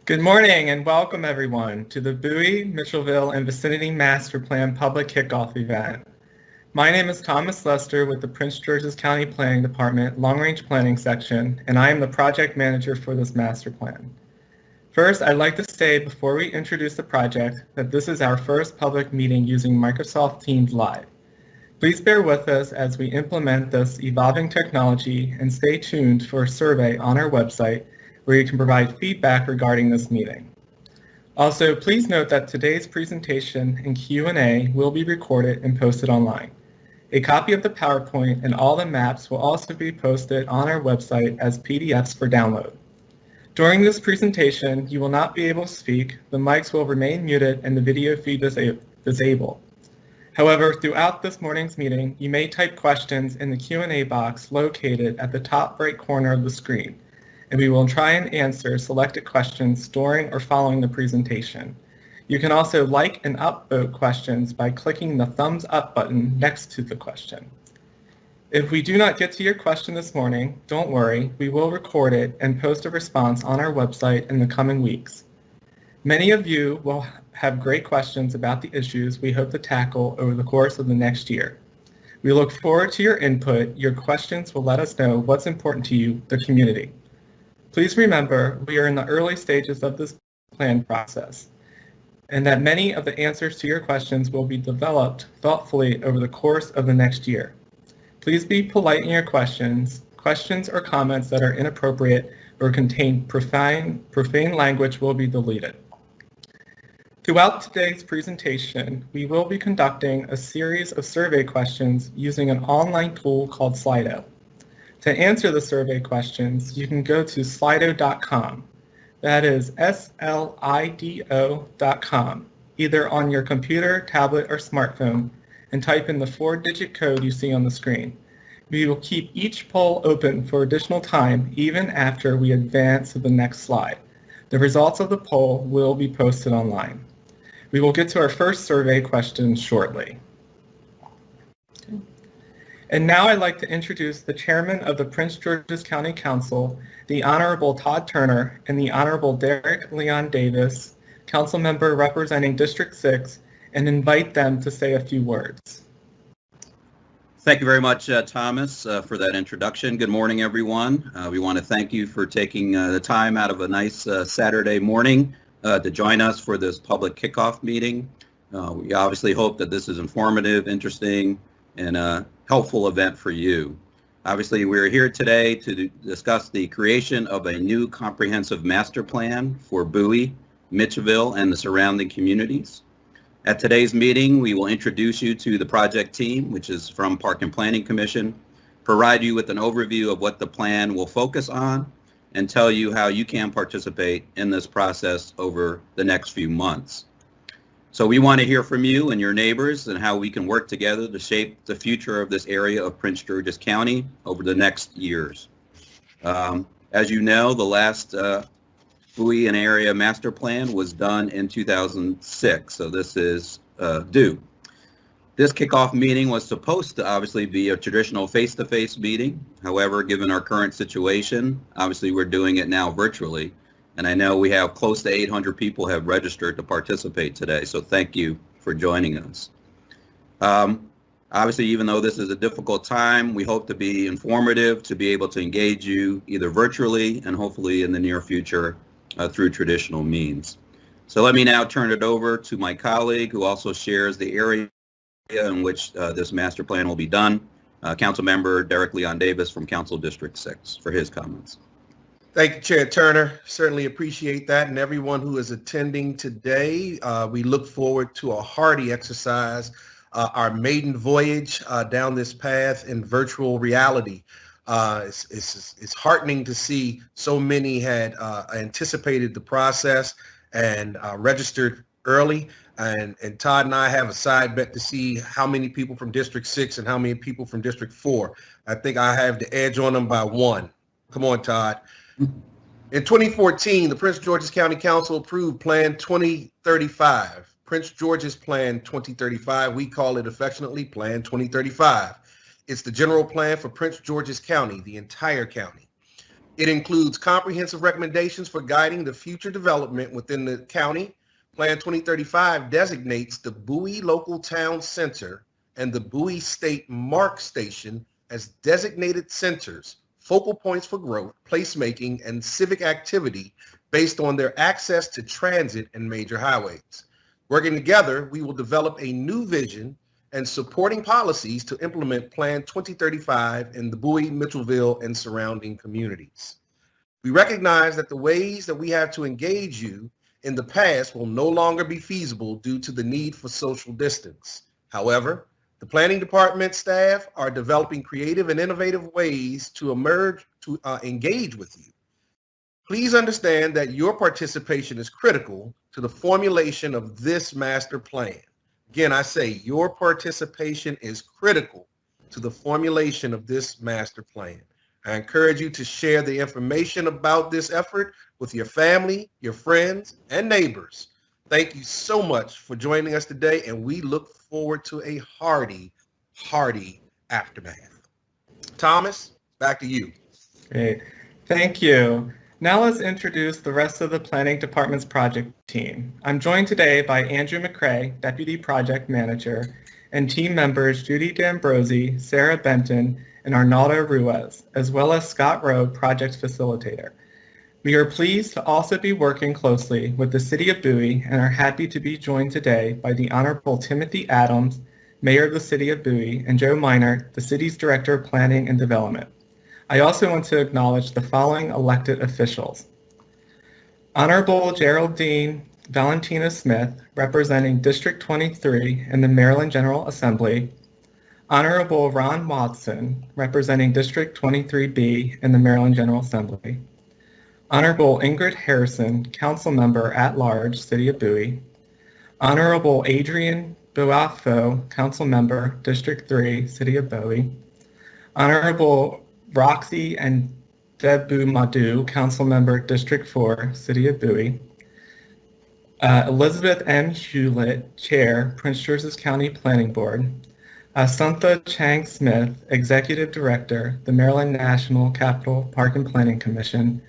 Good morning and welcome everyone to the Bowie Mitchellville and Vicinity Master Plan Public Kickoff event. My name is Thomas Lester with the Prince George's County Planning Department Long Range Planning Section, and I am the project manager for this master plan. First, I'd like to say before we introduce the project that this is our first public meeting using Microsoft Teams Live. Please bear with us as we implement this evolving technology and stay tuned for a survey on our website where you can provide feedback regarding this meeting. Also, please note that today's presentation and Q&A will be recorded and posted online. A copy of the PowerPoint and all the maps will also be posted on our website as PDFs for download. During this presentation, you will not be able to speak, the mics will remain muted, and the video feed disabled. However, throughout this morning's meeting, you may type questions in the Q&A box located at the top right corner of the screen, and we will try and answer selected questions during or following the presentation. You can also like and upvote questions by clicking the thumbs up button next to the question. If we do not get to your question this morning, don't worry, we will record it and post a response on our website in the coming weeks. Many of you will have great questions about the issues we hope to tackle over the course of the next year. We look forward to your input. Your questions will let us know what's important to you, the community. Please remember, we are in the early stages of this plan process, and that many of the answers to your questions will be developed thoughtfully over the course of the next year. Please be polite in your questions. Questions or comments that are inappropriate or contain profane language will be deleted. Throughout today's presentation, we will be conducting a series of survey questions using an online tool called Slido. To answer the survey questions, you can go to slido.com. That is slido.com, either on your computer, tablet, or smartphone, and type in the 4-digit code you see on the screen. We will keep each poll open for additional time even after we advance to the next slide. The results of the poll will be posted online. We will get to our first survey question shortly. And now I'd like to introduce the chairman of the Prince George's County Council, the Honorable Todd Turner, and the Honorable Derek Leon Davis, council member representing District 6, and invite them to say a few words. Thank you very much, Thomas, for that introduction. Good morning, everyone. We want to thank you for taking the time out of a nice Saturday morning to join us for this public kickoff meeting. We obviously hope that this is informative, interesting, and a helpful event for you. Obviously, we're here today to discuss the creation of a new comprehensive master plan for Bowie, Mitchellville, and the surrounding communities. At today's meeting, we will introduce you to the project team, which is from Park and Planning Commission, provide you with an overview of what the plan will focus on, and tell you how you can participate in this process over the next few months. So we want to hear from you and your neighbors and how we can work together to shape the future of this area of Prince George's County over the next years. As you know, the last Bowie and area master plan was done in 2006, so this is due. This kickoff meeting was supposed to obviously be a traditional face-to-face meeting. However, given our current situation, obviously we're doing it now virtually. And I know we have close to 800 people have registered to participate today, so thank you for joining us. Obviously, even though this is a difficult time, we hope to be informative, to be able to engage you either virtually and hopefully in the near future through traditional means. So let me now turn it over to my colleague who also shares the area in which this master plan will be done, Council Member Derek Leon Davis from Council District 6 for his comments. Thank you, Chair Turner. Certainly appreciate that. And everyone who is attending today, we look forward to a hearty exercise, our maiden voyage down this path in virtual reality. It's heartening to see so many had anticipated the process and registered early. And Todd and I have a side bet to see how many people from District 6 and how many people from District 4. I think I have the edge on them by one. Come on, Todd. In 2014, the Prince George's County Council approved Plan 2035. Prince George's Plan 2035, we call it affectionately Plan 2035. It's the general plan for Prince George's County, the entire county. It includes comprehensive recommendations for guiding the future development within the county. Plan 2035 designates the Bowie Local Town Center and the Bowie State Mark Station as designated centers, focal points for growth, placemaking, and civic activity based on their access to transit and major highways. Working together, we will develop a new vision and supporting policies to implement Plan 2035 in the Bowie, Mitchellville, and surrounding communities. We recognize that the ways that we have to engage you in the past will no longer be feasible due to the need for social distance. However, the planning department staff are developing creative and innovative ways to engage with you. Please understand that your participation is critical to the formulation of this master plan. Again, I say your participation is critical to the formulation of this master plan. I encourage you to share the information about this effort with your family, your friends, and neighbors. Thank you so much for joining us today, and we look forward to a hearty aftermath. Thomas, back to you. Great. Thank you. Now let's introduce the rest of the Planning Department's project team. I'm joined today by Andrew McCrae, Deputy Project Manager, and team members Judy D'Ambrosi, Sarah Benton, and Arnaldo Ruiz, as well as Scott Rowe, Project Facilitator. We are pleased to also be working closely with the City of Bowie and are happy to be joined today by the Honorable Timothy Adams, Mayor of the City of Bowie, and Joe Minor, the City's Director of Planning and Development. I also want to acknowledge the following elected officials. Honorable Geraldine Valentina Smith, representing District 23 in the Maryland General Assembly. Honorable Ron Watson, representing District 23B in the Maryland General Assembly. Honorable Ingrid Harrison, Council Member at Large, City of Bowie. Honorable Adrian Boafo, Council Member, District 3, City of Bowie. Honorable Roxy and Debu Madu, Council Member, District 4, City of Bowie. Elizabeth M. Hewlett, Chair, Prince George's County Planning Board. Asantha Chang Smith, Executive Director, the Maryland National Capital Park and Planning Commission.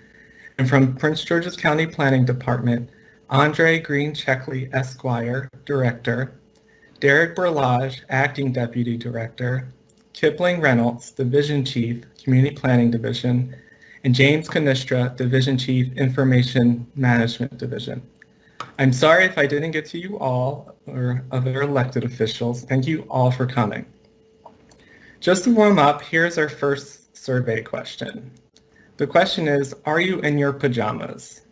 And from Prince George's County Planning Department, Andre Green Checkley, Esquire, Director. Derek Berlage, Acting Deputy Director. Kipling Reynolds, Division Chief, Community Planning Division, and James Canistra, Division Chief, Information Management Division. I'm sorry if I didn't get to you all or other elected officials. Thank you all for coming. Just to warm up, here's our first survey question. The question is, are you in your pajamas?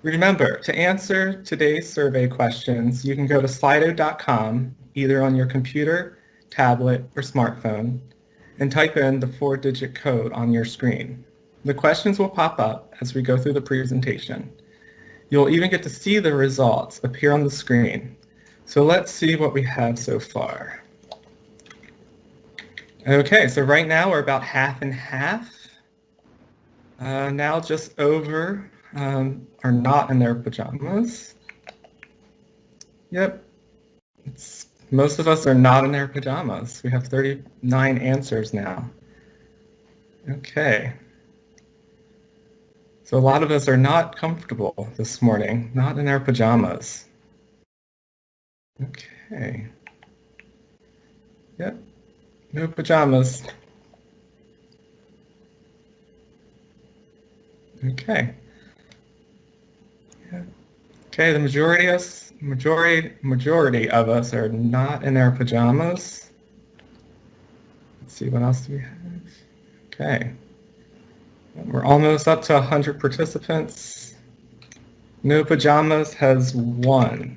Remember, to answer today's survey questions, you can go to slido.com, either on your computer, tablet, or smartphone, and type in the 4-digit code on your screen. The questions will pop up as we go through the presentation. You'll even get to see the results appear on the screen. So let's see what we have so far. Okay, so right now we're about half and half. Now just over are not in their pajamas. Yep, most of us are not in their pajamas. We have 39 answers now. Okay. So a lot of us are not comfortable this morning, not in our pajamas. Okay. Yep, no pajamas. Okay. Yeah. Okay, the majority of us are not in our pajamas. Let's see, what else do we have? Okay. We're almost up to 100 participants. No pajamas has 1.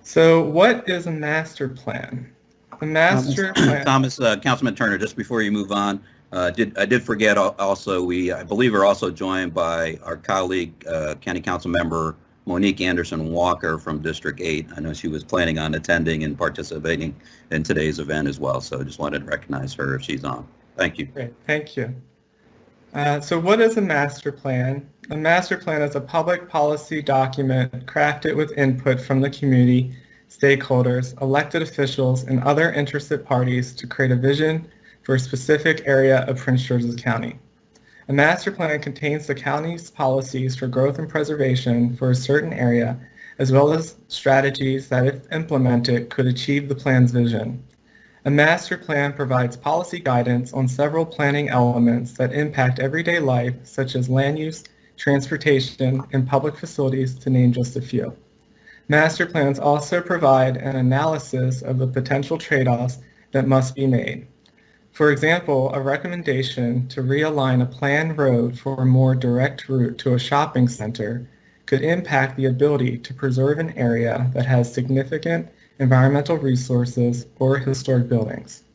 So what is a master plan? A master plan. Thomas, Councilman Turner, just before you move on, I did forget also, I believe we're also joined by our colleague, County Council Member Monique Anderson Walker from District 8. I know she was planning on attending and participating in today's event as well, so I just wanted to recognize her if she's on. Thank you. Great, thank you. So what is a master plan? A master plan is a public policy document crafted with input from the community, stakeholders, elected officials, and other interested parties to create a vision for a specific area of Prince George's County. A master plan contains the county's policies for growth and preservation for a certain area, as well as strategies that, if implemented, could achieve the plan's vision. A master plan provides policy guidance on several planning elements that impact everyday life, such as land use, transportation, and public facilities, to name just a few. Master plans also provide an analysis of the potential trade-offs that must be made. For example, a recommendation to realign a planned road for a more direct route to a shopping center could impact the ability to preserve an area that has significant environmental resources or historic buildings.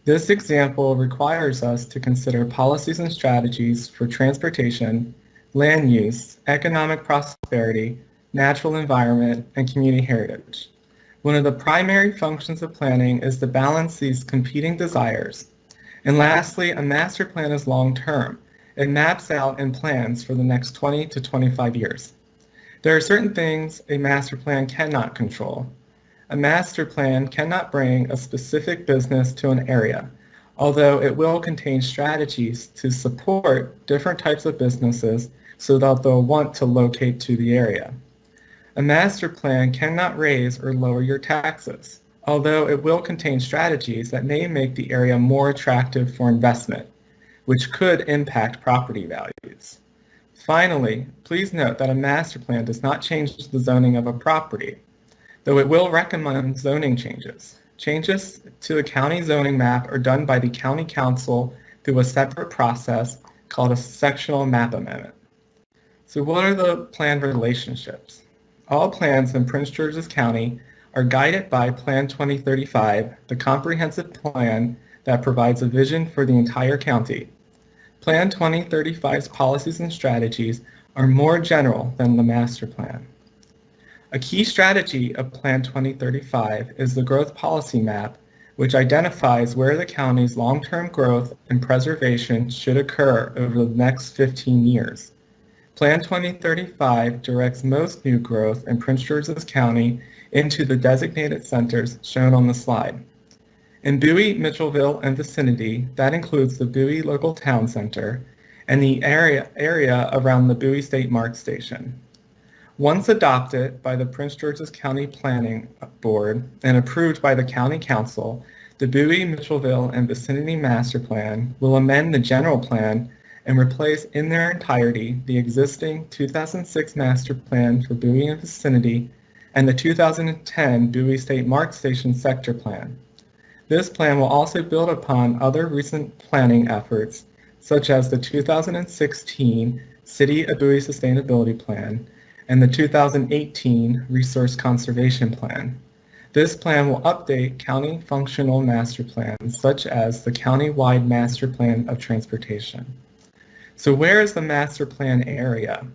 This example requires us to consider policies and strategies for transportation, land use, economic prosperity, natural environment, and community heritage. One of the primary functions of planning is to balance these competing desires. And lastly, a master plan is long-term. It maps out and plans for the next 20 to 25 years. There are certain things a master plan cannot control. A master plan cannot bring a specific business to an area, although it will contain strategies to support different types of businesses so that they'll want to locate to the area. A master plan cannot raise or lower your taxes, although it will contain strategies that may make the area more attractive for investment, which could impact property values. Finally, please note that a master plan does not change the zoning of a property, though it will recommend zoning changes. Changes to the county zoning map are done by the county council through a separate process called a sectional map amendment. So what are the plan relationships? All plans in Prince George's County are guided by Plan 2035, the comprehensive plan that provides a vision for the entire county. Plan 2035's policies and strategies are more general than the master plan. A key strategy of Plan 2035 is the growth policy map, which identifies where the county's long-term growth and preservation should occur over the next 15 years. Plan 2035 directs most new growth in Prince George's County into the designated centers shown on the slide. In Bowie, Mitchellville, and Vicinity, that includes the Bowie Local Town Center and the area around the Bowie State Mark Station. Once adopted by the Prince George's County Planning Board and approved by the County Council, the Bowie, Mitchellville, and Vicinity Master Plan will amend the general plan and replace in their entirety the existing 2006 Master Plan for Bowie and Vicinity and the 2010 Bowie State Mark Station Sector Plan. This plan will also build upon other recent planning efforts, such as the 2016 City of Bowie Sustainability Plan and the 2018 Resource Conservation Plan. This plan will update county functional master plans, such as the county-wide Master Plan of Transportation. So where is the master plan area?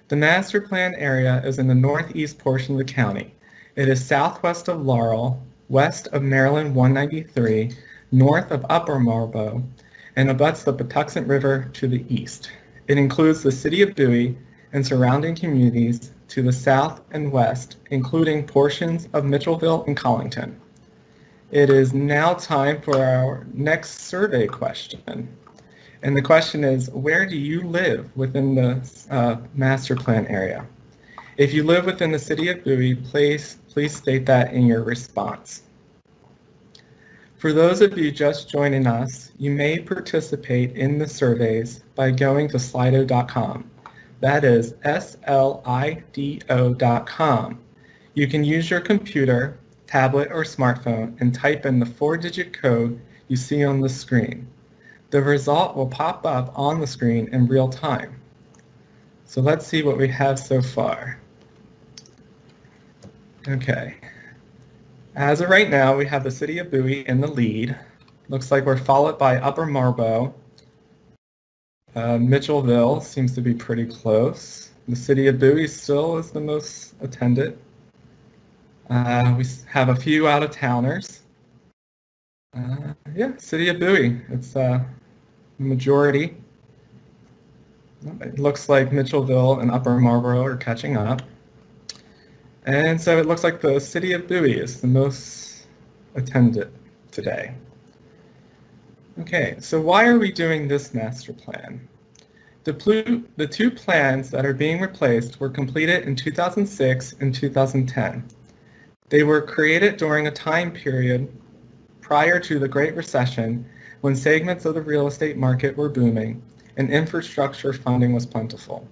The master plan area is in the northeast portion of the county. It is southwest of Laurel, west of Maryland 193, north of Upper Marlboro, and abuts the Patuxent River to the east. It includes the city of Bowie and surrounding communities to the south and west, including portions of Mitchellville and COLLINGTON. It is now time for our next survey question. And the question is, where do you live within the master plan area? If you live within the city of Bowie, please state that in your response. For those of you just joining us, you may participate in the surveys by going to slido.com. That is slido.com. You can use your computer, tablet, or smartphone and type in the 4-digit code you see on the screen. The result will pop up on the screen in real time. So let's see what we have so far. Okay. As of right now, we have the city of Bowie in the lead. Looks like we're followed by Upper Marlboro. Mitchellville seems to be pretty close. The city of Bowie still is the most attended. We have a few out-of-towners. Yeah, city of Bowie. It's majority. It looks like Mitchellville and Upper Marlboro are catching up. And so it looks like the city of Bowie is the most attended today. Okay, so why are we doing this master plan? The two plans that are being replaced were completed in 2006 and 2010. They were created during a time period prior to the Great Recession when segments of the real estate market were booming and infrastructure funding was plentiful.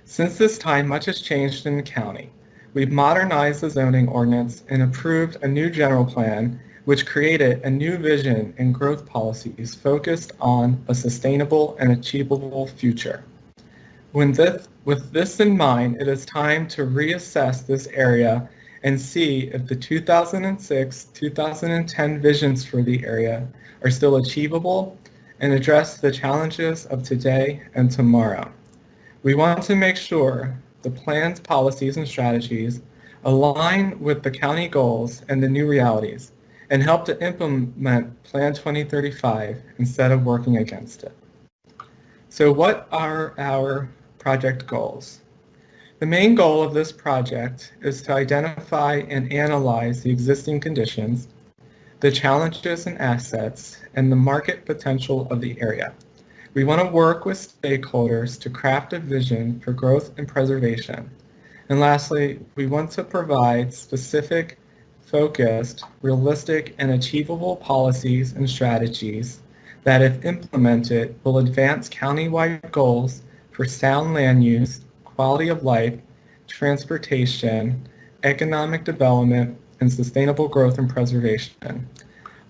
Since this time, much has changed in the county. We've modernized the zoning ordinance and approved a new general plan which created a new vision and growth policies focused on a sustainable and achievable future. With this in mind, it is time to reassess this area and see if the 2006-2010 visions for the area are still achievable and address the challenges of today and tomorrow. We want to make sure the plan's policies and strategies align with the county goals and the new realities, and help to implement Plan 2035 instead of working against it. So what are our project goals? The main goal of this project is to identify and analyze the existing conditions, the challenges and assets, and the market potential of the area. We want to work with stakeholders to craft a vision for growth and preservation. And lastly, we want to provide specific, focused, realistic, and achievable policies and strategies that, if implemented, will advance countywide goals for sound land use, quality of life, transportation, economic development, and sustainable growth and preservation.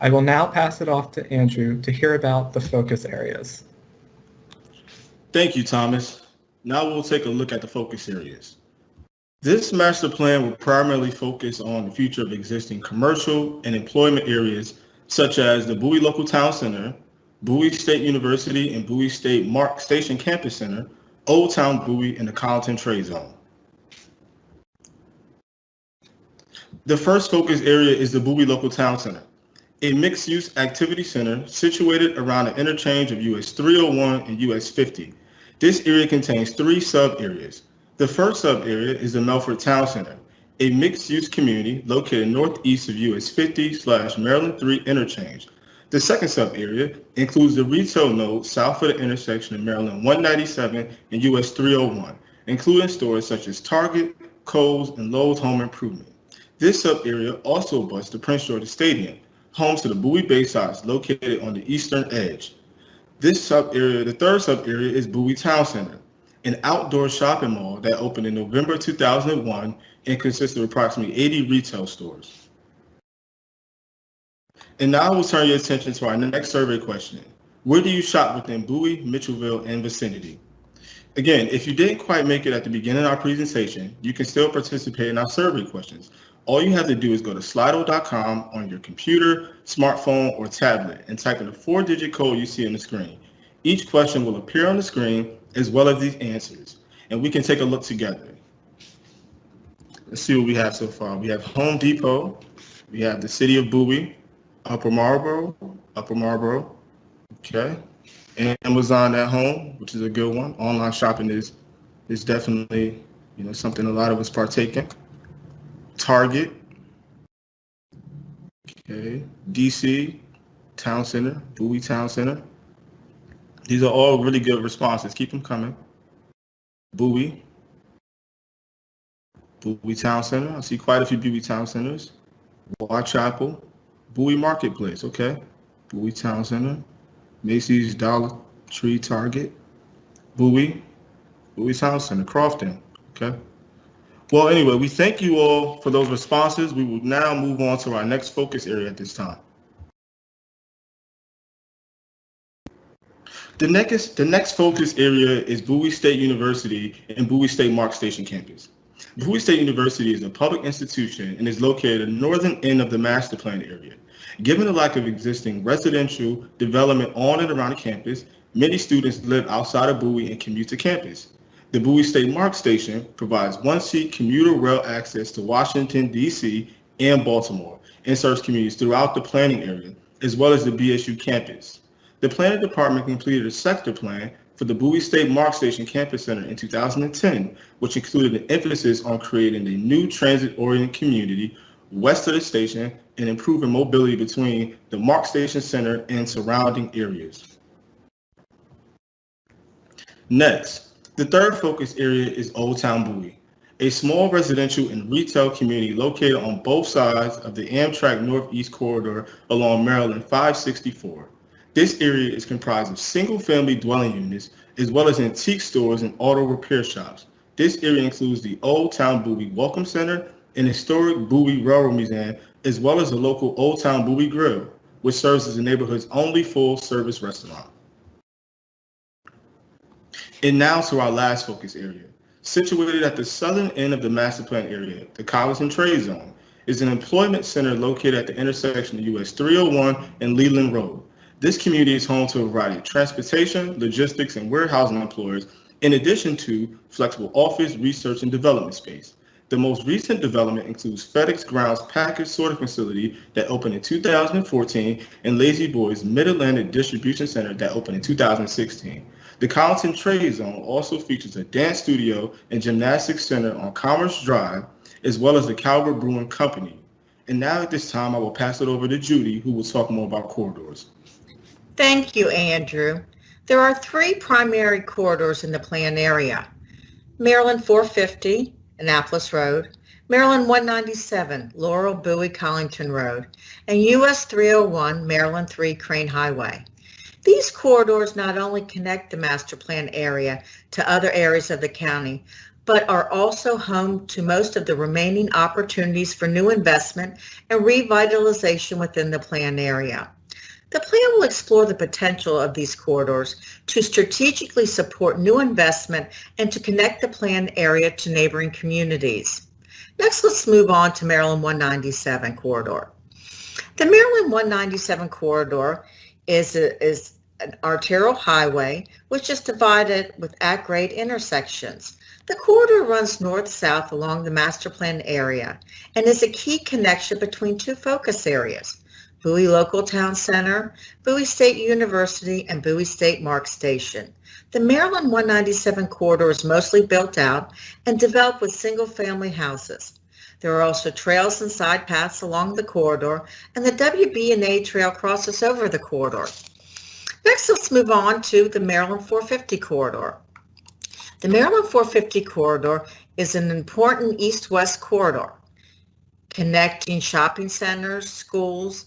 I will now pass it off to Andrew to hear about the focus areas. Thank you, Thomas. Now we'll take a look at the focus areas. This master plan will primarily focus on the future of existing commercial and employment areas such as the Bowie Local Town Center, Bowie State University and Bowie State Mark Station Campus Center, Old Town Bowie, and the COLLINGTON Trade Zone. The first focus area is the Bowie Local Town Center, a mixed-use activity center situated around the interchange of US 301 and US 50. This area contains three sub-areas. The first sub-area is the Melford Town Center, a mixed-use community located northeast of US 50/Maryland 3 interchange. The second sub-area includes the retail node south of the intersection of Maryland 197 and US 301, including stores such as Target, Kohl's, and Lowe's Home Improvement. This sub-area also abuts the Prince George's Stadium, home to the Bowie Baysides located on the eastern edge. The third sub-area is Bowie Town Center, an outdoor shopping mall that opened in November 2001 and consists of approximately 80 retail stores. And now we'll turn your attention to our next survey question. Where do you shop within Bowie, Mitchellville, and vicinity? Again, if you didn't quite make it at the beginning of our presentation, you can still participate in our survey questions. All you have to do is go to slido.com on your computer, smartphone, or tablet and type in the 4-digit code you see on the screen. Each question will appear on the screen as well as these answers, and we can take a look together. Let's see what we have so far. We have Home Depot, we have the City of Bowie, Upper Marlboro, okay, and Amazon at home, which is a good one. Online shopping is definitely something a lot of us partake in. Target, okay, DC, Town Center, Bowie Town Center. These are all really good responses. Keep them coming. Bowie Town Center. I see quite a few Bowie Town Centers. Whitechapel, Bowie Marketplace, okay. Bowie Town Center, Macy's, Dollar Tree, Target, Bowie Town Center, Crofton, okay. Well, anyway, we thank you all for those responses. We will now move on to our next focus area at this time. The next focus area is Bowie State University and Bowie State Mark Station campus. Bowie State University is a public institution and is located at the northern end of the master plan area. Given the lack of existing residential development on and around the campus, many students live outside of Bowie and commute to campus. The Bowie State Mark Station provides one-seat commuter rail access to Washington, D.C. and Baltimore and serves communities throughout the planning area, as well as the BSU campus. The planning department completed a sector plan for the Bowie State Mark Station Campus Center in 2010, which included an emphasis on creating a new transit-oriented community west of the station and improving mobility between the Mark Station Center and surrounding areas. Next, the third focus area is Old Town Bowie, a small residential and retail community located on both sides of the Amtrak Northeast Corridor along Maryland 564. This area is comprised of single-family dwelling units as well as antique stores and auto repair shops. This area includes the Old Town Bowie Welcome Center and historic Bowie Railroad Museum, as well as the local Old Town Bowie Grill, which serves as the neighborhood's only full-service restaurant. And now to our last focus area. Situated at the southern end of the master plan area, the COLLINGTON Trade Zone is an employment center located at the intersection of US 301 and Leland Road. This community is home to a variety of transportation, logistics, and warehousing employers, in addition to flexible office, research, and development space. The most recent development includes FedEx Ground's package sorting facility that opened in 2014 and Lazy Boy's Mid-Atlantic Distribution Center that opened in 2016. The COLLINGTON Trade Zone also features a dance studio and gymnastics center on Commerce Drive, as well as the Calvert Brewing Company. And now at this time, I will pass it over to Judy, who will talk more about corridors. Thank you, Andrew. There are three primary corridors in the plan area: Maryland 450, Annapolis Road, Maryland 197, Laurel, Bowie, Collington Road, and US 301, Maryland 3, Crane Highway. These corridors not only connect the master plan area to other areas of the county, but are also home to most of the remaining opportunities for new investment and revitalization within the plan area. The plan will explore the potential of these corridors to strategically support new investment and to connect the planned area to neighboring communities. Next, let's move on to Maryland 197 corridor. The Maryland 197 corridor is an arterial highway which is divided with at-grade intersections. The corridor runs north-south along the master plan area and is a key connection between two focus areas: Bowie Local Town Center, Bowie State University, and Bowie State Mark Station. The Maryland 197 corridor is mostly built out and developed with single-family houses. There are also trails and side paths along the corridor, and the WB&A trail crosses over the corridor. Next, let's move on to the Maryland 450 corridor. The Maryland 450 corridor is an important east-west corridor connecting shopping centers, schools,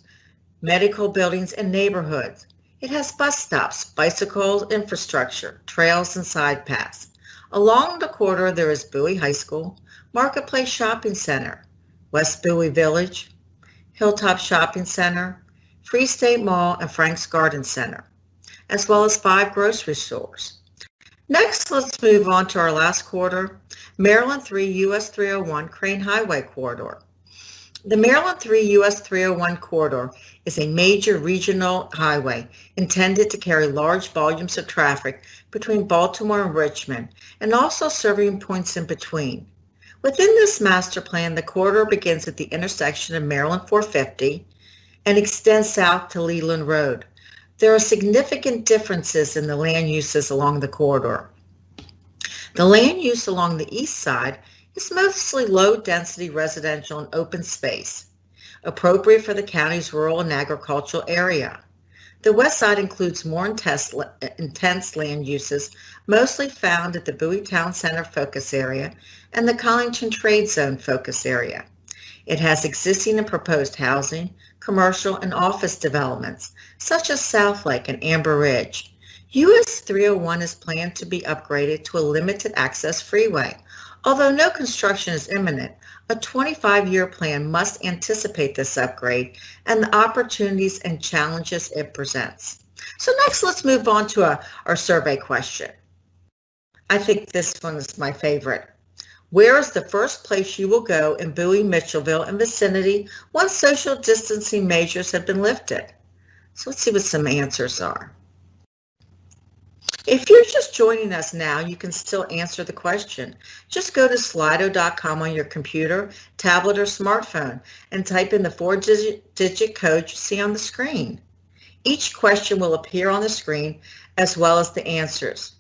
medical buildings, and neighborhoods. It has bus stops, bicycle infrastructure, trails, and side paths. Along the corridor, there is Bowie High School, Marketplace Shopping Center, West Bowie Village, Hilltop Shopping Center, Free State Mall, and Frank's Garden Center, as well as 5 grocery stores. Next, let's move on to our last corridor, Maryland 3 US 301 Crane Highway corridor. The Maryland 3 US 301 corridor is a major regional highway intended to carry large volumes of traffic between Baltimore and Richmond, and also serving points in between. Within this master plan, the corridor begins at the intersection of Maryland 450 and extends south to Leland Road. There are significant differences in the land uses along the corridor. The land use along the east side is mostly low-density residential and open space, appropriate for the county's rural and agricultural area. The west side includes more intense land uses, mostly found at the Bowie Town Center focus area and the COLLINGTON Trade Zone focus area. It has existing and proposed housing, commercial, and office developments, such as South Lake and Amber Ridge. US 301 is planned to be upgraded to a limited access freeway. Although no construction is imminent, a 25-year plan must anticipate this upgrade and the opportunities and challenges it presents. So next, let's move on to our survey question. I think this one is my favorite. Where is the first place you will go in Bowie, Mitchellville, and vicinity once social distancing measures have been lifted? So let's see what some answers are. If you're just joining us now, you can still answer the question. Just go to slido.com on your computer, tablet, or smartphone and type in the 4-digit code you see on the screen. Each question will appear on the screen as well as the answers.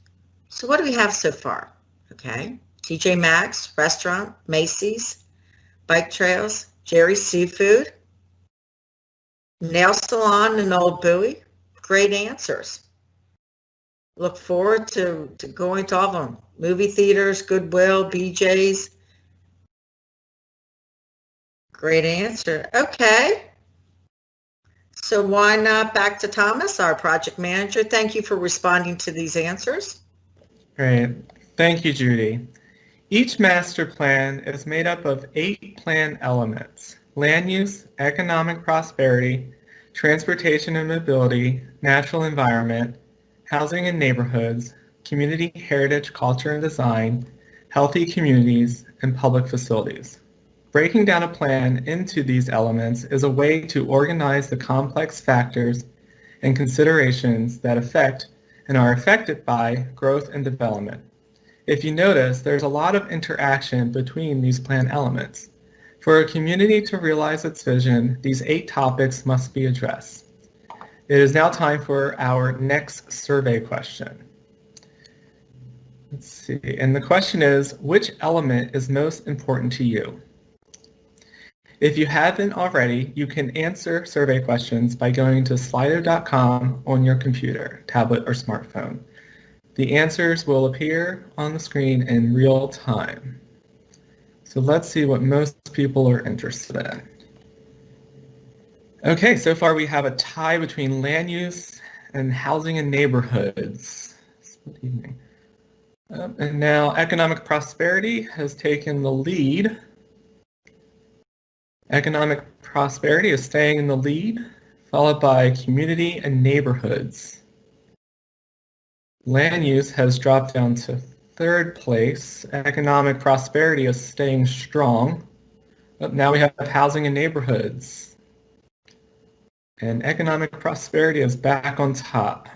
So what do we have so far? Okay, TJ Maxx, restaurant, Macy's, bike trails, Jerry's Seafood, nail salon in Old Bowie. Great answers. Look forward to going to all of them. Movie theaters, Goodwill, BJ's. Great answer. Okay. So why not back to Thomas, our project manager. Thank you for responding to these answers. Great. Thank you, Judy. Each master plan is made up of 8 plan elements: land use, economic prosperity, transportation and mobility, natural environment, housing and neighborhoods, community heritage, culture and design, healthy communities, and public facilities. Breaking down a plan into these elements is a way to organize the complex factors and considerations that affect and are affected by growth and development. If you notice, there's a lot of interaction between these plan elements. For a community to realize its vision, these 8 topics must be addressed. It is now time for our next survey question. Let's see, and the question is, which element is most important to you? If you haven't already, you can answer survey questions by going to slido.com on your computer, tablet, or smartphone. The answers will appear on the screen in real time. So let's see what most people are interested in. Okay, so far we have a tie between land use and housing and neighborhoods. And now economic prosperity has taken the lead. Economic prosperity is staying in the lead, followed by community and neighborhoods. Land use has dropped down to 3rd place. Economic prosperity is staying strong. But now we have housing and neighborhoods. And economic prosperity is back on top.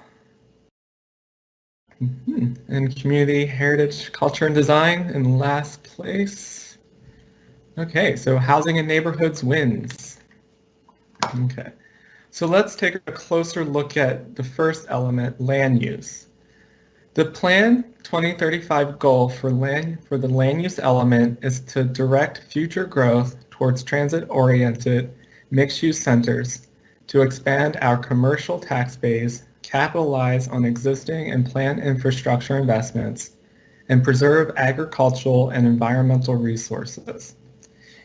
And community, heritage, culture, and design in last place. Okay, so housing and neighborhoods wins. Okay, so let's take a closer look at the first element, land use. The Plan 2035 goal for the land use element is to direct future growth towards transit-oriented mixed-use centers, to expand our commercial tax base, capitalize on existing and planned infrastructure investments, and preserve agricultural and environmental resources.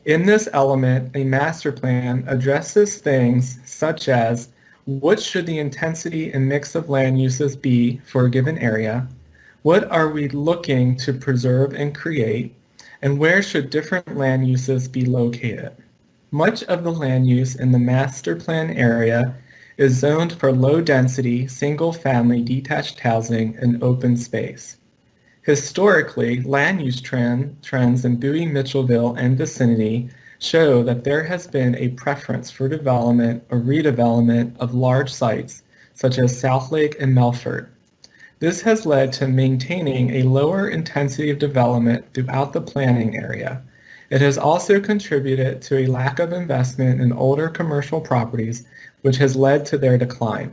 In this element, a master plan addresses things such as what should the intensity and mix of land uses be for a given area, what are we looking to preserve and create, and where should different land uses be located. Much of the land use in the master plan area is zoned for low-density, single-family detached housing and open space. Historically, land use trends in Bowie Mitchellville and vicinity show that there has been a preference for development or redevelopment of large sites, such as South Lake and Melford. This has led to maintaining a lower intensity of development throughout the planning area. It has also contributed to a lack of investment in older commercial properties, which has led to their decline.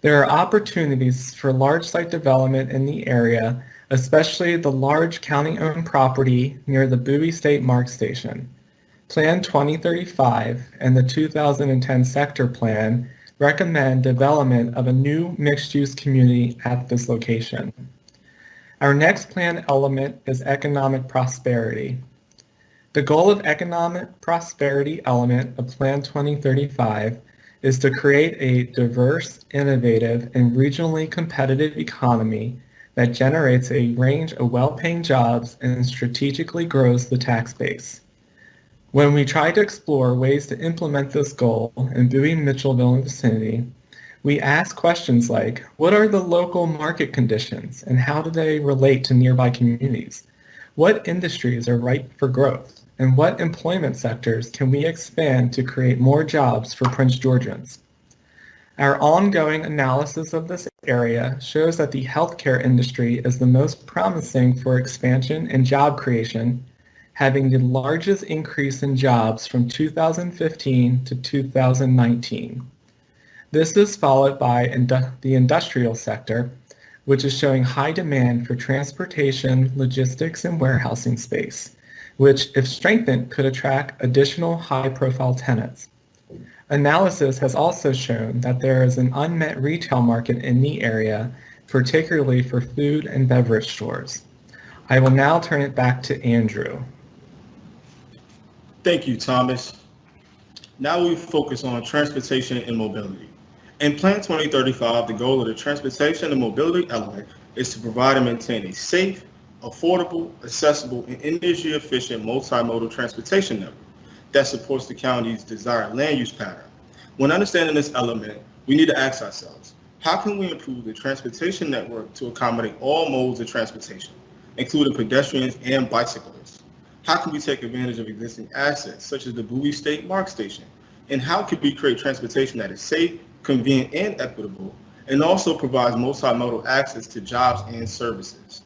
There are opportunities for large site development in the area, especially the large county-owned property near the Bowie State Mark Station. Plan 2035 and the 2010 sector plan recommend development of a new mixed-use community at this location. Our next plan element is economic prosperity. The goal of economic prosperity element of Plan 2035 is to create a diverse, innovative, and regionally competitive economy that generates a range of well-paying jobs and strategically grows the tax base. When we try to explore ways to implement this goal in Bowie, Mitchellville, and vicinity, we ask questions like, what are the local market conditions and how do they relate to nearby communities? What industries are ripe for growth? And what employment sectors can we expand to create more jobs for Prince Georgians? Our ongoing analysis of this area shows that the healthcare industry is the most promising for expansion and job creation, having the largest increase in jobs from 2015 to 2019. This is followed by the industrial sector, which is showing high demand for transportation, logistics, and warehousing space, which, if strengthened, could attract additional high-profile tenants. Analysis has also shown that there is an unmet retail market in the area particularly for food and beverage stores. I will now turn it back to Andrew. Thank you, Thomas. Now we focus on transportation and mobility. In Plan 2035, the goal of the transportation and mobility element is to provide and maintain a safe, affordable, accessible, and energy-efficient multimodal transportation network that supports the county's desired land use pattern. When understanding this element, we need to ask ourselves, how can we improve the transportation network to accommodate all modes of transportation, including pedestrians and bicyclists? How can we take advantage of existing assets, such as the Bowie State Mark Station? And how can we create transportation that is safe, convenient, and equitable, and also provides multimodal access to jobs and services?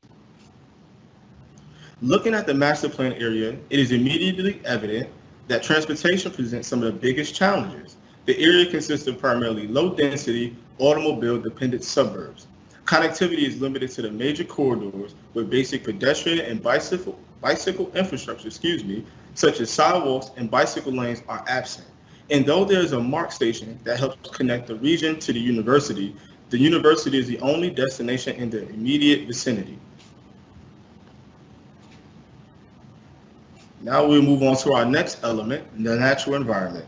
Looking at the master plan area, it is immediately evident that transportation presents some of the biggest challenges. The area consists of primarily low-density, automobile-dependent suburbs. Connectivity is limited to the major corridors where basic pedestrian and bicycle infrastructure, such as sidewalks and bicycle lanes are absent. And though there is a MARC station that helps connect the region to the university is the only destination in the immediate vicinity. Now we'll move on to our next element, the natural environment.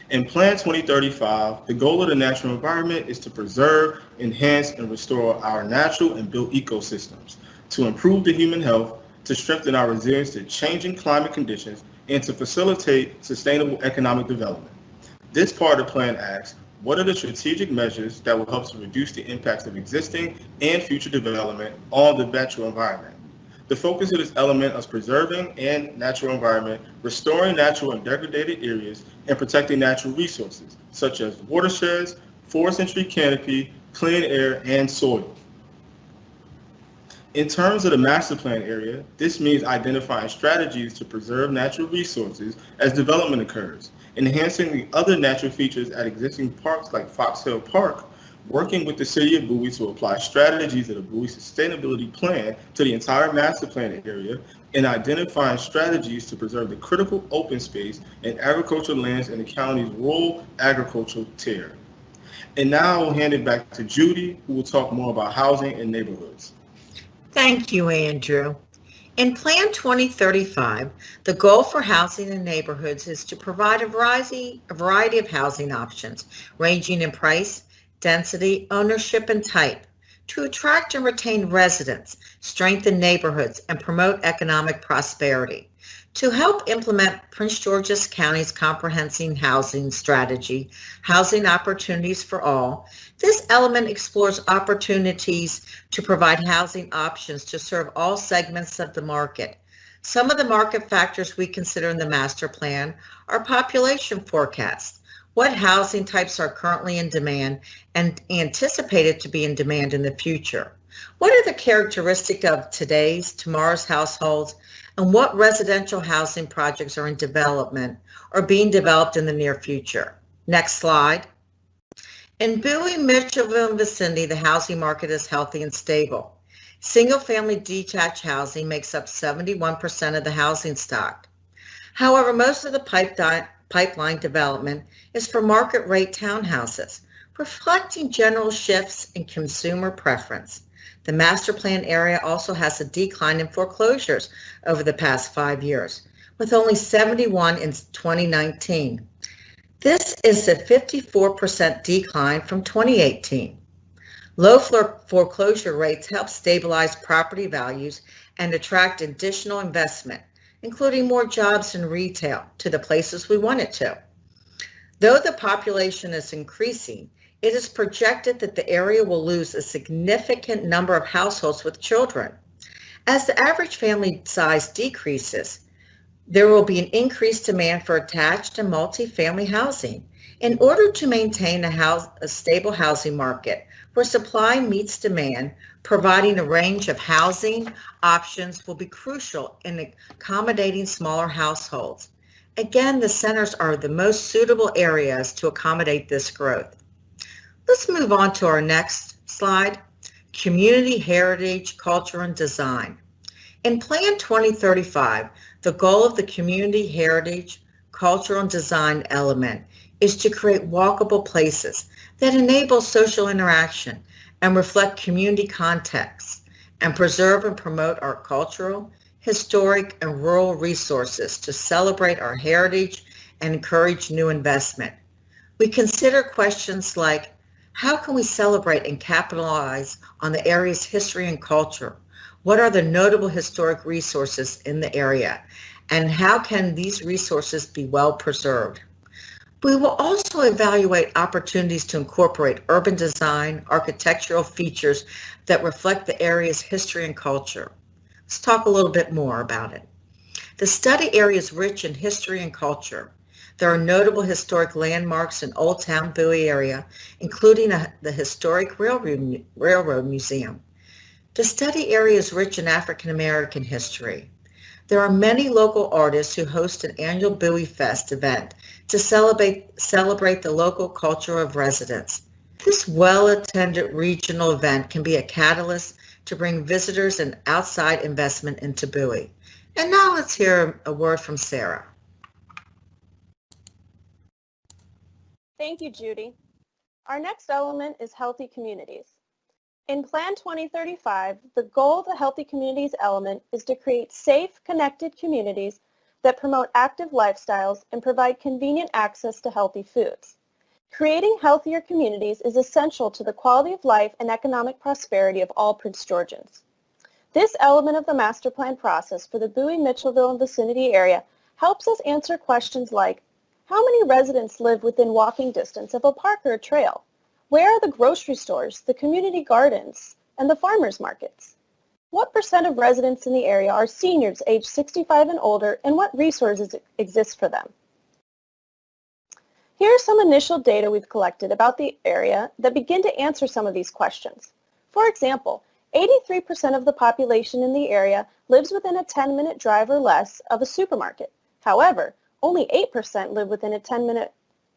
In Plan 2035, the goal of the natural environment is to preserve, enhance, and restore our natural and built ecosystems, to improve the human health, to strengthen our resilience to changing climate conditions, and to facilitate sustainable economic development. This part of the plan asks, what are the strategic measures that will help to reduce the impacts of existing and future development on the natural environment? The focus of this element is preserving and natural environment, restoring natural and degraded areas, and protecting natural resources, such as watersheds, forest and tree canopy, clean air, and soil. In terms of the master plan area, this means identifying strategies to preserve natural resources as development occurs, enhancing the other natural features at existing parks like Fox Hill Park, working with the City of Bowie to apply strategies of the Bowie Sustainability Plan to the entire master plan area, and identifying strategies to preserve the critical open space and agricultural lands in the county's rural agricultural tier. And now I will hand it back to Judy, who will talk more about housing and neighborhoods. Thank you, Andrew. In Plan 2035, the goal for housing and neighborhoods is to provide a variety of housing options, ranging in price, density, ownership, and type, to attract and retain residents, strengthen neighborhoods, and promote economic prosperity. To help implement Prince George's County's comprehensive housing strategy, Housing Opportunities for All, this element explores opportunities to provide housing options to serve all segments of the market. Some of the market factors we consider in the master plan are population forecasts, what housing types are currently in demand and anticipated to be in demand in the future? What are the characteristics of tomorrow's households, and what residential housing projects are in development or being developed in the near future? Next slide. In Bowie, Mitchellville, and Vicinity, the housing market is healthy and stable. Single-family detached housing makes up 71% of the housing stock. However, most of the pipeline development is for market rate townhouses, reflecting general shifts in consumer preference. The master plan area also has a decline in foreclosures over the past 5 years, with only 71 in 2019. This is a 54% decline from 2018. Low foreclosure rates help stabilize property values and attract additional investment, including more jobs in retail, to the places we want it to. Though the population is increasing, it is projected that the area will lose a significant number of households with children. As the average family size decreases, there will be an increased demand for attached and multi-family housing. In order to maintain a stable housing market where supply meets demand, providing a range of housing options will be crucial in accommodating smaller households. Again, the centers are the most suitable areas to accommodate this growth. Let's move on to our next slide, community heritage, culture, and design. In Plan 2035, the goal of the community heritage, culture, and design element is to create walkable places that enable social interaction and reflect community contexts, and preserve and promote our cultural, historic, and rural resources to celebrate our heritage and encourage new investment. We consider questions like, how can we celebrate and capitalize on the area's history and culture? What are the notable historic resources in the area? And how can these resources be well preserved? We will also evaluate opportunities to incorporate urban design, architectural features that reflect the area's history and culture. Let's talk a little bit more about it. The study area is rich in history and culture. There are notable historic landmarks in Old Town Bowie area, including the Historic Railroad Museum. The study area is rich in African American history. There are many local artists who host an annual Bowie Fest event to celebrate the local culture of residents. This well-attended regional event can be a catalyst to bring visitors and outside investment into Bowie. And now let's hear a word from Sarah. Thank you, Judy. Our next element is healthy communities. In Plan 2035, the goal of the Healthy Communities element is to create safe, connected communities that promote active lifestyles and provide convenient access to healthy foods. Creating healthier communities is essential to the quality of life and economic prosperity of all Prince Georgians. This element of the master plan process for the Bowie Mitchellville and vicinity area helps us answer questions like, how many residents live within walking distance of a park or a trail? Where are the grocery stores, the community gardens, and the farmers markets? What % of residents in the area are seniors aged 65 and older, and what resources exist for them? Here are some initial data we've collected about the area that begin to answer some of these questions. For example, 83% of the population in the area lives within a 10-minute drive or less of a supermarket. However, only 8% live within a 10-minute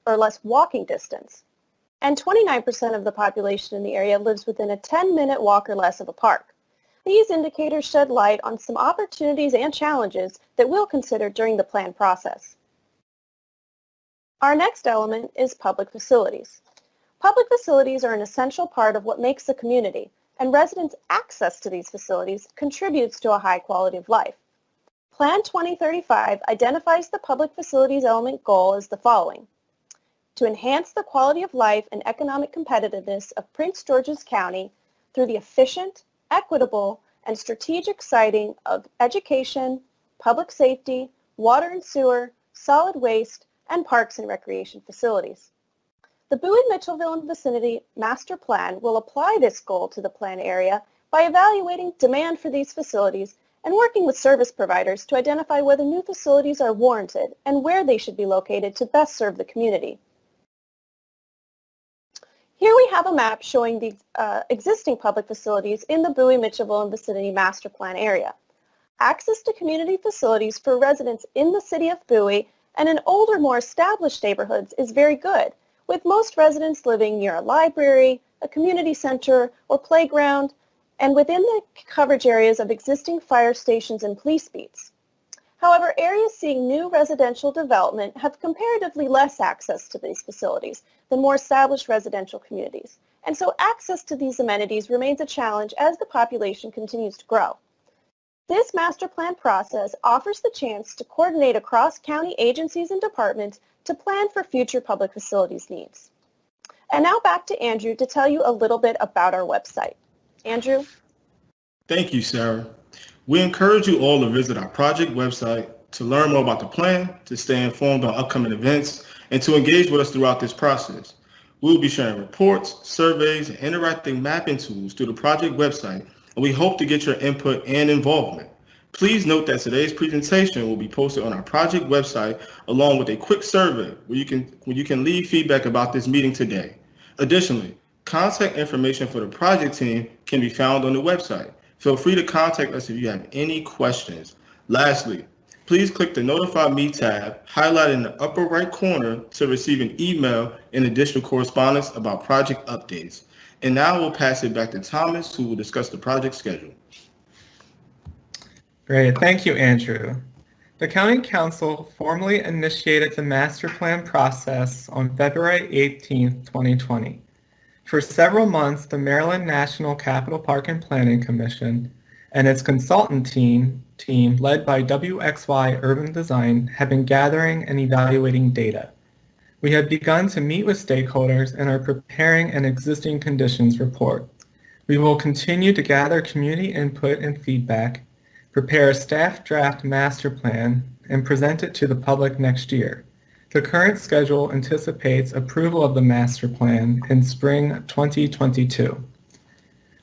or less walking distance. And 29% of the population in the area lives within a 10-minute walk or less of a park. These indicators shed light on some opportunities and challenges that we'll consider during the plan process. Our next element is public facilities. Public facilities are an essential part of what makes a community, and residents' access to these facilities contributes to a high quality of life. Plan 2035 identifies the public facilities element goal as the following: to enhance the quality of life and economic competitiveness of Prince George's County through the efficient, equitable, and strategic siting of education, public safety, water and sewer, solid waste, and parks and recreation facilities. The Bowie Mitchellville and Vicinity Master Plan will apply this goal to the plan area by evaluating demand for these facilities and working with service providers to identify whether new facilities are warranted and where they should be located to best serve the community. Here we have a map showing the existing public facilities in the Bowie Mitchellville and Vicinity Master Plan area. Access to community facilities for residents in the city of Bowie and in older, more established neighborhoods is very good, with most residents living near a library, a community center, or playground, and within the coverage areas of existing fire stations and police beats. However, areas seeing new residential development have comparatively less access to these facilities than more established residential communities, and so access to these amenities remains a challenge as the population continues to grow. This master plan process offers the chance to coordinate across county agencies and departments to plan for future public facilities needs. And now back to Andrew to tell you a little bit about our website. Andrew? Thank you, Sarah. We encourage you all to visit our project website to learn more about the plan, to stay informed on upcoming events, and to engage with us throughout this process. We will be sharing reports, surveys, and interactive mapping tools through the project website, and we hope to get your input and involvement. Please note that today's presentation will be posted on our project website along with a quick survey where you can leave feedback about this meeting today. Additionally, contact information for the project team can be found on the website. Feel free to contact us if you have any questions. Lastly, please click the Notify Me tab highlighted in the upper right corner to receive an email and additional correspondence about project updates. And now we'll pass it back to Thomas, who will discuss the project schedule. Great, thank you, Andrew. The County Council formally initiated the master plan process on February 18, 2020. For several months, the Maryland National Capital Park and Planning Commission and its consultant team led by WXY Urban Design have been gathering and evaluating data. We have begun to meet with stakeholders and are preparing an existing conditions report. We will continue to gather community input and feedback, prepare a staff draft master plan, and present it to the public next year. The current schedule anticipates approval of the master plan in spring 2022.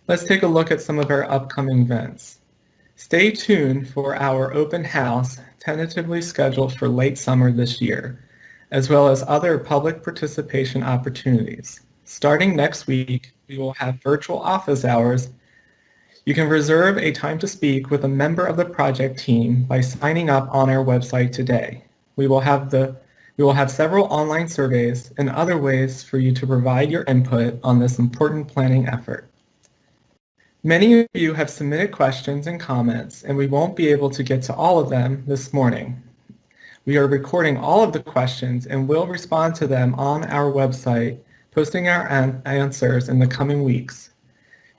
Let's take a look at some of our upcoming events. Stay tuned for our open house, tentatively scheduled for late summer this year, as well as other public participation opportunities. Starting next week, we will have virtual office hours. You can reserve a time to speak with a member of the project team by signing up on our website today. We will have several online surveys and other ways for you to provide your input on this important planning effort. Many of you have submitted questions and comments, and we won't be able to get to all of them this morning. We are recording all of the questions and will respond to them on our website, posting our answers in the coming weeks.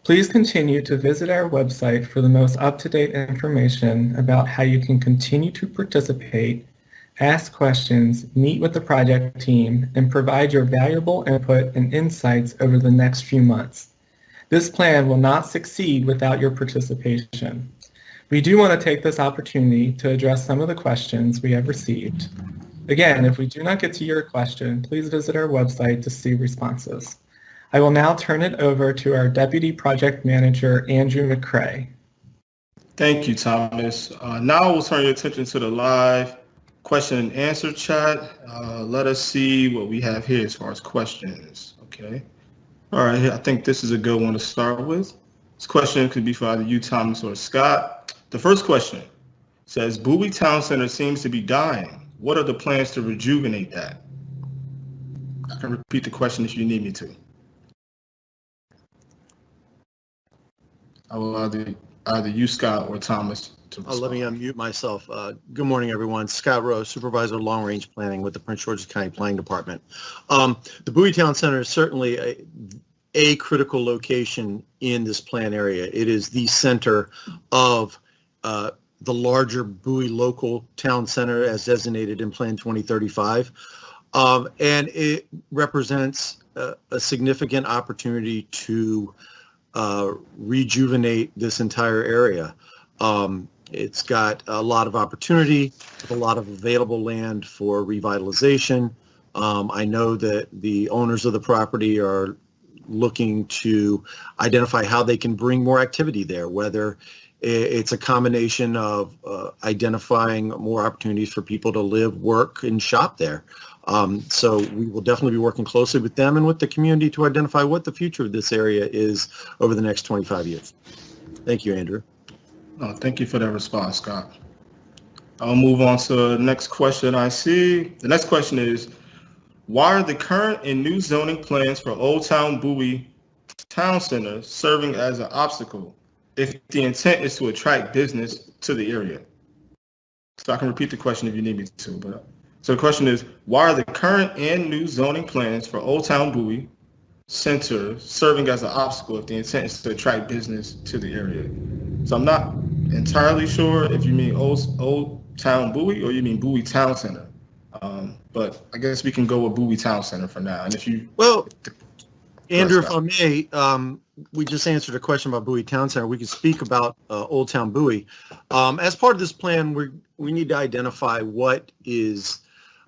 Please continue to visit our website for the most up-to-date information about how you can continue to participate, ask questions, meet with the project team, and provide your valuable input and insights over the next few months. This plan will not succeed without your participation. We do want to take this opportunity to address some of the questions we have received. Again, if we do not get to your question, please visit our website to see responses. I will now turn it over to our Deputy Project Manager, Andrew McCrae. Thank you, Thomas. Now we'll turn your attention to the live question and answer chat. Let us see what we have here as far as questions. Okay. All right, I think this is a good one to start with. This question could be for either you, Thomas, or Scott. The first question says, Bowie Town Center seems to be dying. What are the plans to rejuvenate that? I can repeat the question if you need me to. I will either you, Scott, or Thomas to respond. Let me unmute myself. Good morning, everyone. Scott Rowe, Supervisor Long Range Planning with the Prince George's County Planning Department. The Bowie Town Center is certainly a critical location in this plan area. It is the center of the larger Bowie local town center as designated in Plan 2035. And it represents a significant opportunity to rejuvenate this entire area. It's got a lot of opportunity, a lot of available land for revitalization. I know that the owners of the property are looking to identify how they can bring more activity there, whether it's a combination of identifying more opportunities for people to live, work, and shop there. So we will definitely be working closely with them and with the community to identify what the future of this area is over the next 25 years. Thank you, Andrew. Thank you for that response, Scott. I'll move on to the next question I see. The next question is, why are the current and new zoning plans for Old Town Bowie Town Center serving as an obstacle if the intent is to attract business to the area? So I can repeat the question if you need me to. So the question is, why are the current and new zoning plans for Old Town Bowie Center serving as an obstacle if the intent is to attract business to the area? So I'm not entirely sure if you mean Old Town Bowie or you mean Bowie Town Center. But I guess we can go with Bowie Town Center for now. And if you... Well, Andrew, if I may, we just answered a question about Bowie Town Center. We could speak about Old Town Bowie. As part of this plan, we need to identify what is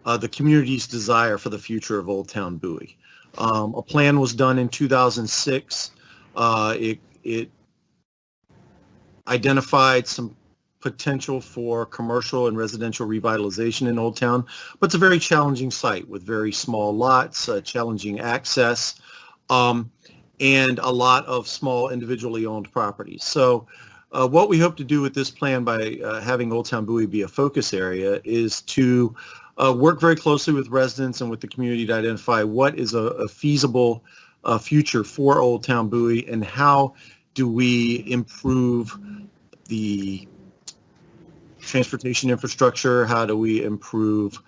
the community's desire for the future of Old Town Bowie. A plan was done in 2006. It identified some potential for commercial and residential revitalization in Old Town, but it's a very challenging site with very small lots, challenging access, and a lot of small individually owned properties. So what we hope to do with this plan by having Old Town Bowie be a focus area is to work very closely with residents and with the community to identify what is a feasible future for Old Town Bowie and how do we improve the transportation infrastructure, how do we improve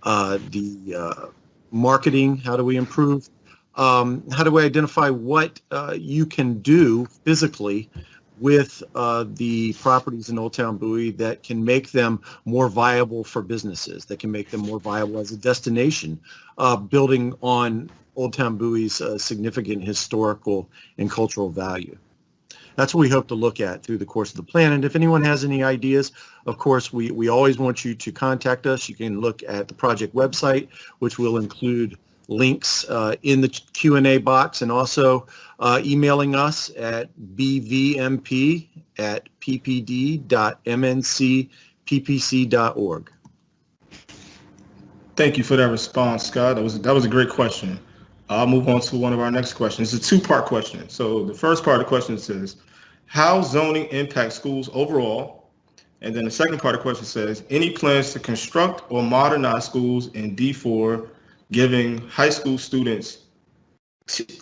the marketing, how do we improve how do we identify what you can do physically with the properties in Old Town Bowie that can make them more viable for businesses, that can make them more viable as a destination, building on Old Town Bowie's significant historical and cultural value. That's what we hope to look at through the course of the plan. And if anyone has any ideas, of course, we always want you to contact us. You can look at the project website, which will include links in the Q&A box, and also emailing us at bvmp@ppd.mncppc.org. Thank you for that response, Scott. That was a great question. I'll move on to one of our next questions. It's a two-part question. So the first part of the question says, how zoning impacts schools overall? And then the second part of the question says, any plans to construct or modernize schools in D4, giving high school students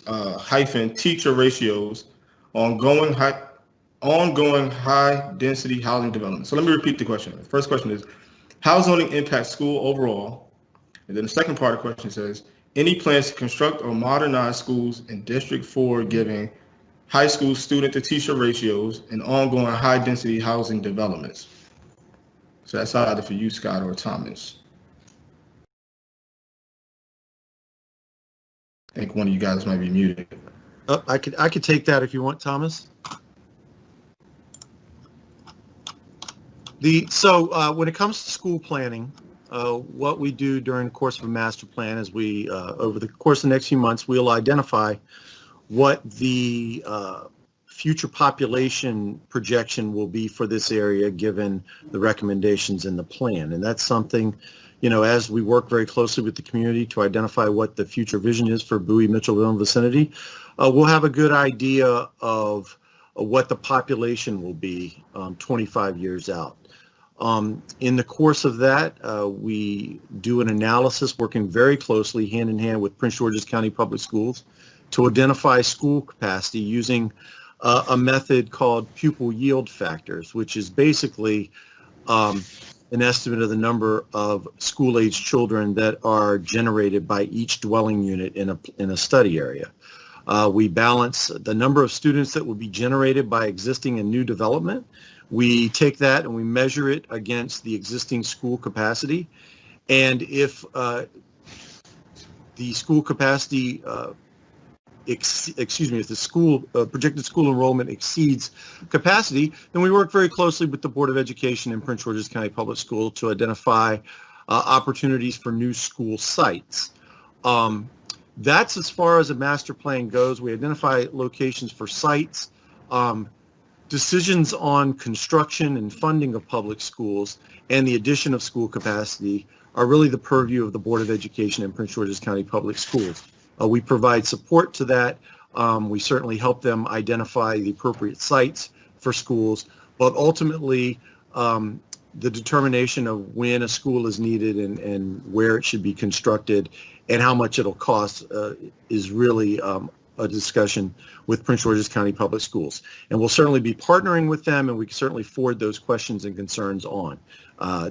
hyphen teacher ratios, ongoing high density housing development. So let me repeat the question. The first question is, how zoning impacts school overall? And then the second part of the question says, any plans to construct or modernize schools in District 4, giving high school student to teacher ratios and ongoing high density housing developments? So that's either for you, Scott, or Thomas. I think one of you guys might be muted. I could take that if you want, Thomas. When it comes to school planning, what we do during the course of a master plan is we, over the course of the next few months, we'll identify what the future population projection will be for this area given the recommendations in the plan. And that's something, as we work very closely with the community to identify what the future vision is for Bowie, Mitchellville, and vicinity, we'll have a good idea of what the population will be 25 years out. In the course of that, we do an analysis working very closely hand in hand with Prince George's County Public Schools to identify school capacity using a method called pupil yield factors, which is basically an estimate of the number of school-age children that are generated by each dwelling unit in a study area. We balance the number of students that will be generated by existing and new development. We take that and we measure it against the existing school capacity. And if the school capacity, if the school projected school enrollment exceeds capacity, then we work very closely with the Board of Education in Prince George's County Public School to identify opportunities for new school sites. That's as far as a master plan goes. We identify locations for sites. Decisions on construction and funding of public schools and the addition of school capacity are really the purview of the Board of Education in Prince George's County Public Schools. We provide support to that. We certainly help them identify the appropriate sites for schools, but ultimately the determination of when a school is needed and where it should be constructed and how much it'll cost is really a discussion with Prince George's County Public Schools. And we'll certainly be partnering with them, and we can certainly forward those questions and concerns on.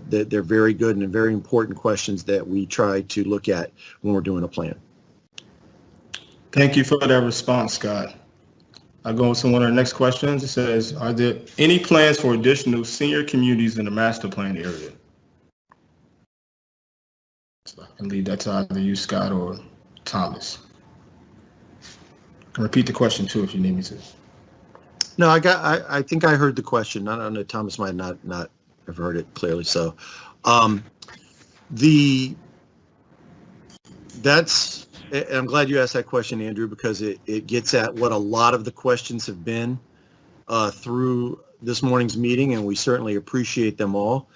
They're very good and very important questions that we try to look at when we're doing a plan. Thank you for that response, Scott. I'll go to one of our next questions. It says, are there any plans for additional senior communities in the master plan area? So I can leave that to either you, Scott, or Thomas. I can repeat the question too if you need me to. No, I think I heard the question. I don't know, Thomas might not have heard it clearly. So I'm glad you asked that question, Andrew, because it gets at what a lot of the questions have been through this morning's meeting, and we certainly appreciate them all.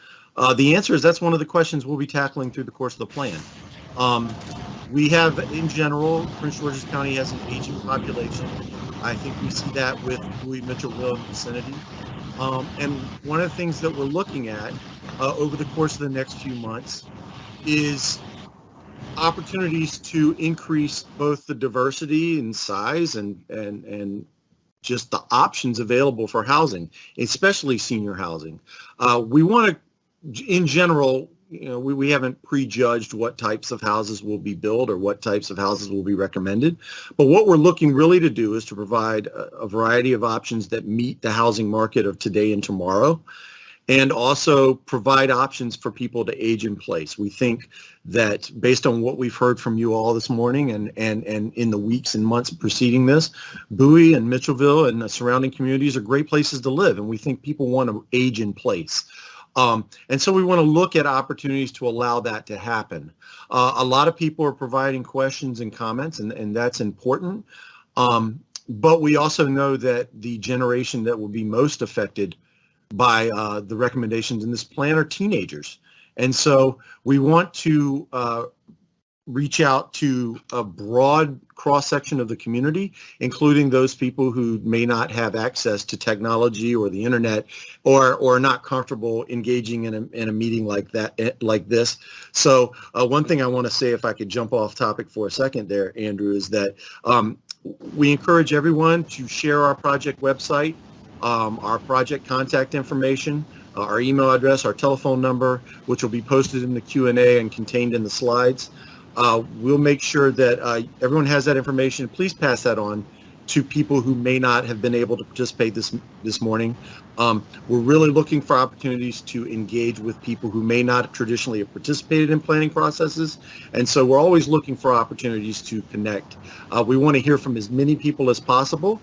The answer is that's one of the questions we'll be tackling through the course of the plan. We have, in general, Prince George's County has an aging population. I think we see that with Bowie Mitchellville and vicinity. And one of the things that we're looking at over the course of the next few months is opportunities to increase both the diversity in size and just the options available for housing, especially senior housing. We want to, in general, we haven't prejudged what types of houses will be built or what types of houses will be recommended. But what we're looking really to do is to provide a variety of options that meet the housing market of today and tomorrow, and also provide options for people to age in place. We think that based on what we've heard from you all this morning and in the weeks and months preceding this, Bowie and Mitchellville and the surrounding communities are great places to live, and we think people want to age in place. And so we want to look at opportunities to allow that to happen. A lot of people are providing questions and comments, and that's important. But we also know that the generation that will be most affected by the recommendations in this plan are teenagers. And so we want to reach out to a broad cross-section of the community, including those people who may not have access to technology or the internet, or are not comfortable engaging in a meeting like this. So one thing I want to say, if I could jump off topic for a second there, Andrew, is that we encourage everyone to share our project website, our project contact information, our email address, our telephone number, which will be posted in the Q&A and contained in the slides. We'll make sure that everyone has that information. Please pass that on to people who may not have been able to participate this morning. We're really looking for opportunities to engage with people who may not traditionally have participated in planning processes, and so we're always looking for opportunities to connect. We want to hear from as many people as possible.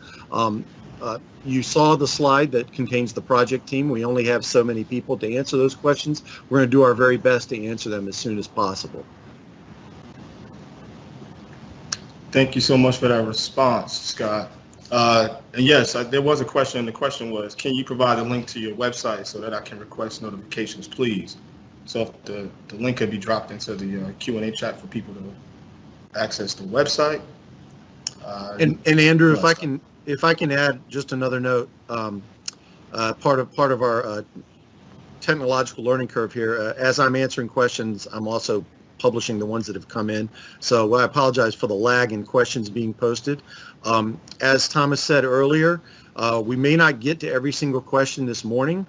You saw the slide that contains the project team. We only have so many people to answer those questions. We're going to do our very best to answer them as soon as possible. Thank you so much for that response, Scott. And yes, there was a question. The question was, can you provide a link to your website so that I can request notifications, please? So if the link could be dropped into the Q&A chat for people to access the website. And Andrew, if I can add just another note, part of our technological learning curve here, as I'm answering questions, I'm also publishing the ones that have come in. So I apologize for the lag in questions being posted. As Thomas said earlier, we may not get to every single question this morning.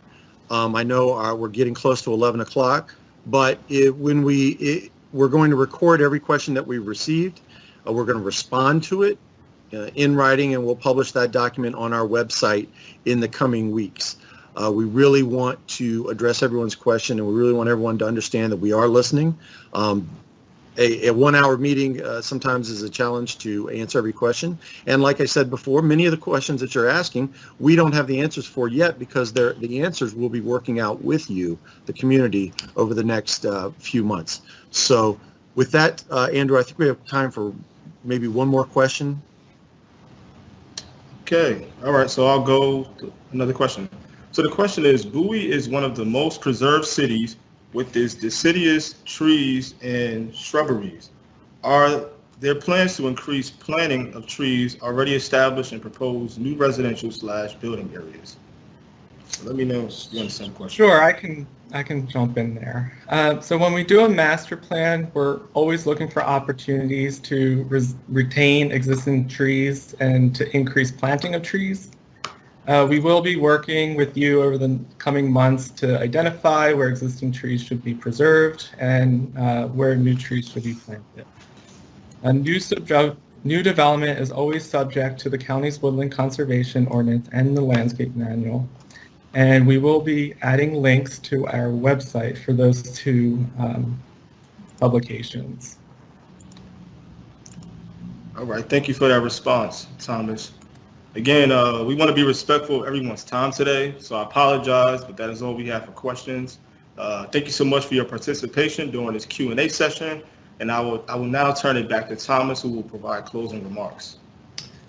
I know we're getting close to 11 o'clock, but we're going to record every question that we received. We're going to respond to it in writing, and we'll publish that document on our website in the coming weeks. We really want to address everyone's question, and we really want everyone to understand that we are listening. A 1 hour meeting sometimes is a challenge to answer every question. And like I said before, many of the questions that you're asking, we don't have the answers for yet, because the answers we'll be working out with you, the community, over the next few months. So with that, Andrew, I think we have time for maybe one more question. Okay. All right. So I'll go to another question. So the question is, Bowie is one of the most preserved cities with its deciduous trees and shrubberies. Are there plans to increase planting of trees already established and propose new residential/building areas? So let me know if you understand the question. Sure, I can jump in there. So when we do a master plan, we're always looking for opportunities to retain existing trees and to increase planting of trees. We will be working with you over the coming months to identify where existing trees should be preserved and where new trees should be planted. A new development is always subject to the county's woodland conservation ordinance and the landscape manual. And we will be adding links to our website for those two publications. All right. Thank you for that response, Thomas. Again, we want to be respectful of everyone's time today, so I apologize, but that is all we have for questions. Thank you so much for your participation during this Q&A session, and I will now turn it back to Thomas, who will provide closing remarks.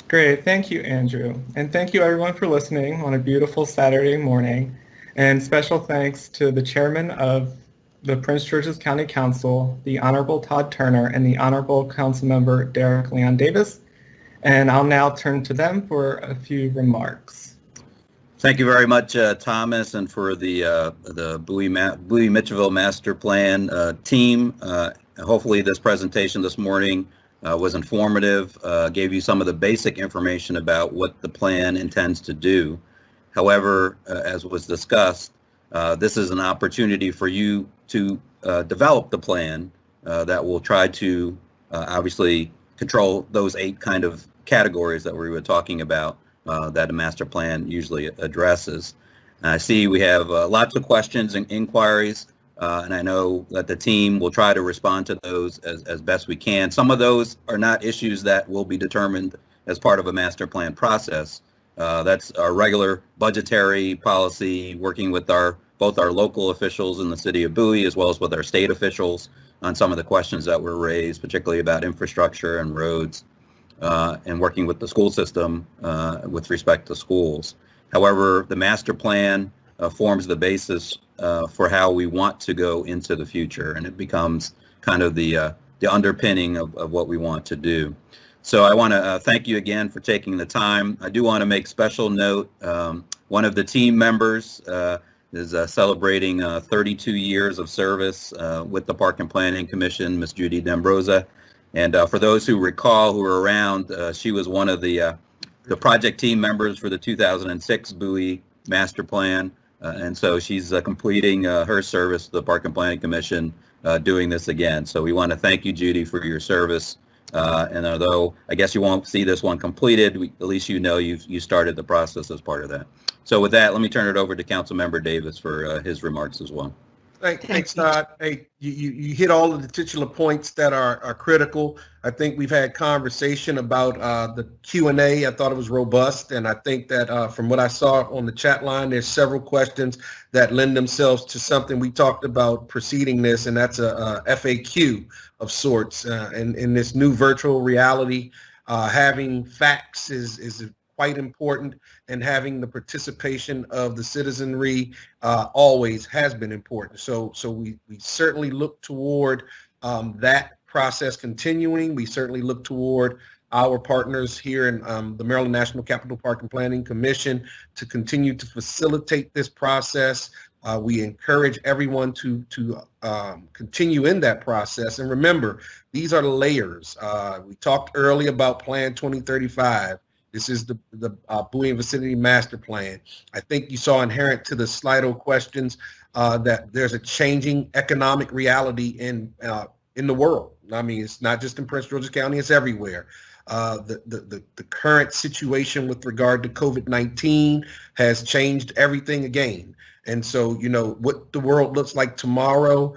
Great. Thank you, Andrew. And thank you, everyone, for listening on a beautiful Saturday morning. And special thanks to the chairman of the Prince George's County Council, the Honorable Todd Turner, and the Honorable Councilmember Derek Leon Davis. And I'll now turn to them for a few remarks. Thank you very much, Thomas, and for the Bowie Mitchellville Master Plan team. Hopefully this presentation this morning was informative, gave you some of the basic information about what the plan intends to do. However, as was discussed, this is an opportunity for you to develop the plan that will try to obviously control those 8 kind of categories that we were talking about that a master plan usually addresses. And I see we have lots of questions and inquiries, and I know that the team will try to respond to those as best we can. Some of those are not issues that will be determined as part of a master plan process. That's our regular budgetary policy, working with both our local officials in the city of Bowie as well as with our state officials on some of the questions that were raised, particularly about infrastructure and roads, and working with the school system with respect to schools. However, the master plan forms the basis for how we want to go into the future, and it becomes kind of the underpinning of what we want to do. So I want to thank you again for taking the time. I do want to make special note, one of the team members is celebrating 32 years of service with the Park and Planning Commission, Ms. Judy D'Ambrosa. And for those who recall, who were around, she was one of the project team members for the 2006 Bowie Master Plan. And so she's completing her service to the Park and Planning Commission doing this again. So we want to thank you, Judy, for your service. And although I guess you won't see this one completed, at least you know you started the process as part of that. So with that, let me turn it over to Councilmember Davis for his remarks as well. Thanks, Todd. Hey, you hit all of the titular points that are critical. I think we've had conversation about the Q&A. I thought it was robust, and I think that from what I saw on the chat line, there's several questions that lend themselves to something we talked about preceding this, and that's a FAQ of sorts. In this new virtual reality, having facts is quite important, and having the participation of the citizenry always has been important. So we certainly look toward that process continuing. We certainly look toward our partners here in the Maryland National Capital Park and Planning Commission to continue to facilitate this process. We encourage everyone to continue in that process. And remember, these are layers. We talked earlier about Plan 2035. This is the Bowie and Vicinity Master Plan. I think you saw inherent to the Slido questions that there's a changing economic reality in the world. I mean, it's not just in Prince George's County, it's everywhere. The current situation with regard to COVID-19 has changed everything again. And so, you know, what the world looks like tomorrow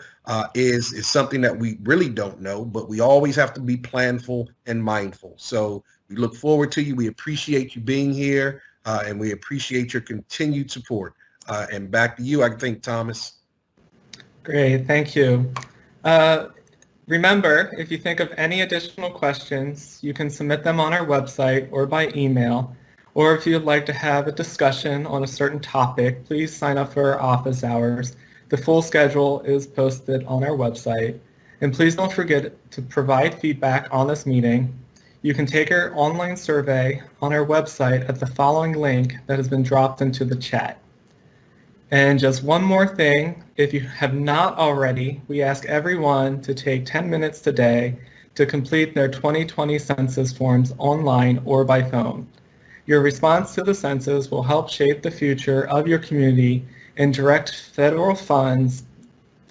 is something that we really don't know, but we always have to be planful and mindful. So we look forward to you. We appreciate you being here, and we appreciate your continued support. And back to you, I think, Thomas. Great, thank you. Remember, if you think of any additional questions, you can submit them on our website or by email. Or if you'd like to have a discussion on a certain topic, please sign up for our office hours. The full schedule is posted on our website. And please don't forget to provide feedback on this meeting. You can take our online survey on our website at the following link that has been dropped into the chat. And just one more thing, if you have not already, we ask everyone to take 10 minutes today to complete their 2020 census forms online or by phone. Your response to the census will help shape the future of your community and direct federal funds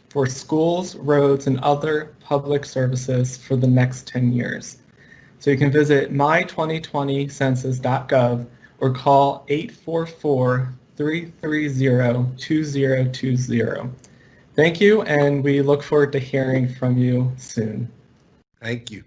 for schools, roads, and other public services for the next 10 years. So you can visit my2020census.gov or call 844-330-2020. Thank you, and we look forward to hearing from you soon. Thank you.